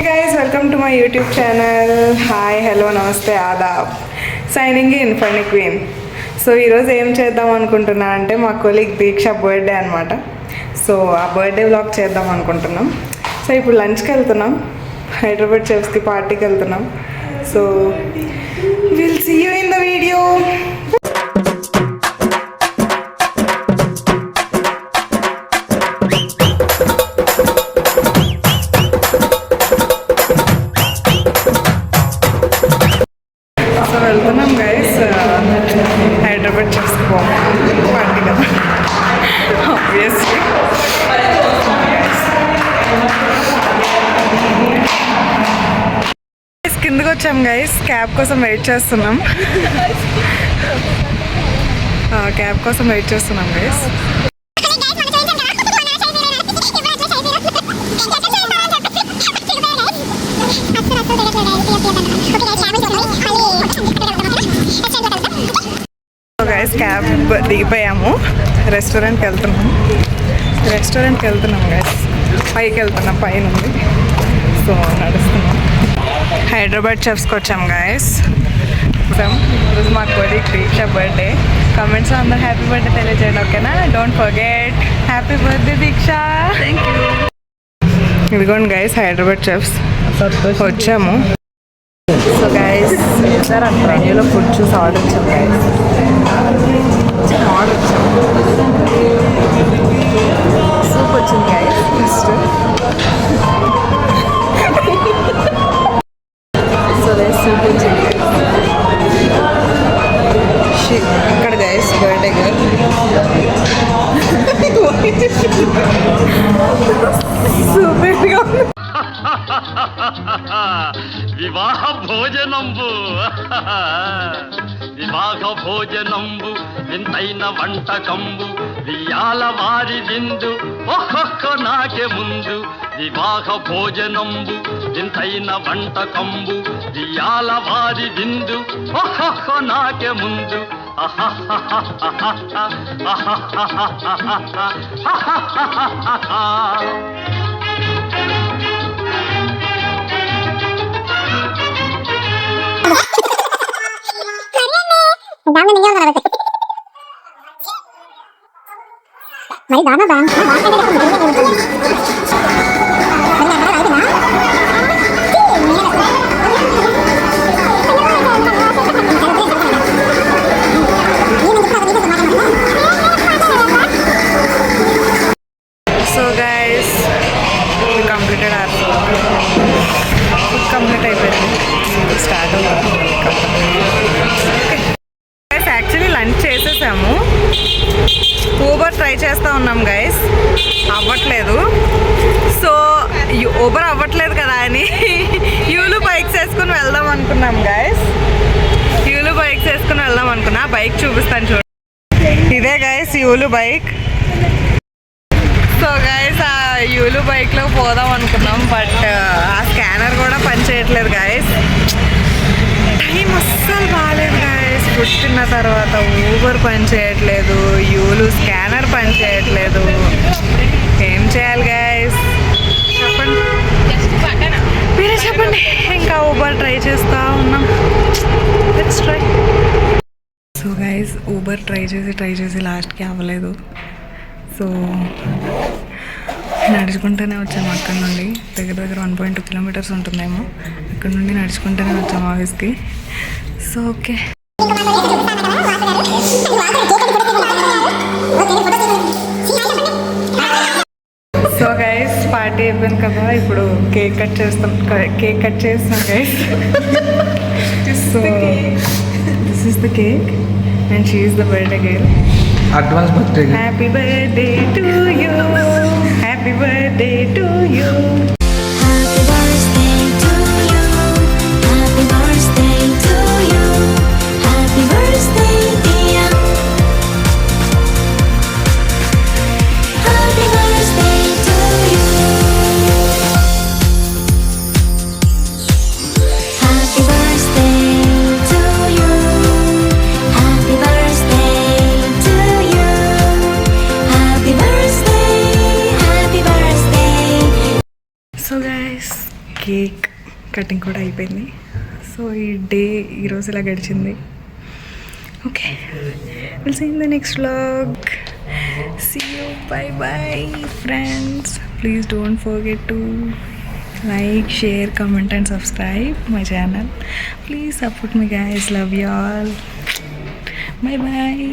guys, welcome to my YouTube channel. Hi, hello, namaste, adab. Signing in Funny Queen. So ఈరోజు ఏం చేద్దాం అనుకుంటున్నా అంటే మా కొలీగ్ దీక్ష బర్త్డే అనమాట. సో ఆ బర్త్డే వ్లాగ్ చేద్దాం అనుకుంటున్నాం. సో ఇప్పుడు లంచ్కి వెళ్తున్నాం, హైదరాబాద్ చెఫ్స్కి పార్టీకి వెళ్తున్నాం. So will see you in the video. వెళ్తున్నాం గైస్, హైదరాబాద్ చేసుకోవాలి పార్టీ కదా ఆబ్వియస్లీ. కిందకి వచ్చాం గైస్, క్యాబ్ కోసం వెయిట్ చేస్తున్నాం. క్యాబ్ కోసం వెయిట్ చేస్తున్నాం గైస్. క్యాబ్ దిగిపోయాము, రెస్టారెంట్కి వెళ్తున్నాం గైస్. పైకి వెళ్తున్నాం, పైనుంది. సో నడుస్తున్నాం. హైదరాబాద్ చెఫ్స్కి వచ్చాం గైస్. ఈరోజు మా కొలీగ్ దీక్ష బర్త్డే. కామెంట్స్ అందరూ హ్యాపీ బర్త్డే తెలియజేయండి, ఓకేనా? Don't forget. Happy birthday Deeksha. Thank you. ఇదిగోండి గైస్, హైదరాబాద్ చెఫ్స్ వచ్చాము. సో గైస్ మెన్యూలో ఫుడ్ చూసి ఆర్డర్ ఇచ్చాం గైస్. సూప్ వచ్చింది guys. First so guys soup వచ్చింది ఇక్కడ గైస్. బర్త్డే గర్ల్ సూపర్గా ఉంది. వివాహ భోజనంబు వింతైన వంటకంబు వియాల వారి విందు ఒక్కొక్క నాకే ముందు. వివాహ భోజనంబు వింతైన వంటకంబు వియాల వారి విందు ఒక్కొక్క నాకే ముందు. మరి దానా bank so guys completed complete అయిపోయింది. స్టార్ట్ అవుతుంది. యాక్చువల్లీ లంచ్ చేసేసాము. ఊబర్ ట్రై చేస్తూ ఉన్నాం గైస్, అవ్వట్లేదు. సో ఊబర్ అవ్వట్లేదు కదా అని యూలు బైక్స్ వేసుకుని వెళ్దాం అనుకున్నాం గైస్. బైక్ చూపిస్తాను చూడండి. ఇదే గైస్ యూలు బైక్. సో గైస్ ఆ యూలు బైక్లో పోదాం అనుకున్నాం, బట్ ఆ స్కానర్ కూడా పనిచేయట్లేదు గైస్. టైం అస్సలు బాగాలేదు గైస్. ఫుడ్ తిన్న తర్వాత ఊబర్ పని చేయట్లేదు, యూలు స్కానర్ పని చేయట్లేదు. ఏం చేయాలి గైస్ చెప్పండి, మీరే చెప్పండి. ఇంకా ఊబర్ ట్రై చేస్తూ ఉన్నాం. Let's try. So guys Uber try చేసి లాస్ట్కి అవ్వలేదు. సో నడుచుకుంటూనే వచ్చాము అక్కడ నుండి. దగ్గర 1.2 కిలోమీటర్స్ ఉంటుందేమో. అక్కడ నుండి నడుచుకుంటూనే వచ్చాము ఆఫీస్కి. So okay. So guys party అయిపోయింది కదా, ఇప్పుడు కేక్ కట్ చేస్తాం guys. So this is the cake and she is the birthday girl. Advance birthday. Happy birthday to you, happy birthday to you. Happy birthday. Cake cutting కూడా అయిపోయింది. So ఈ day ఈరోజు ఇలా గడిచింది. Okay, will see in the next vlog. See you, bye bye friends. Please don't forget to like, share, comment and subscribe my channel. Please support me guys. Love you all. Bye bye.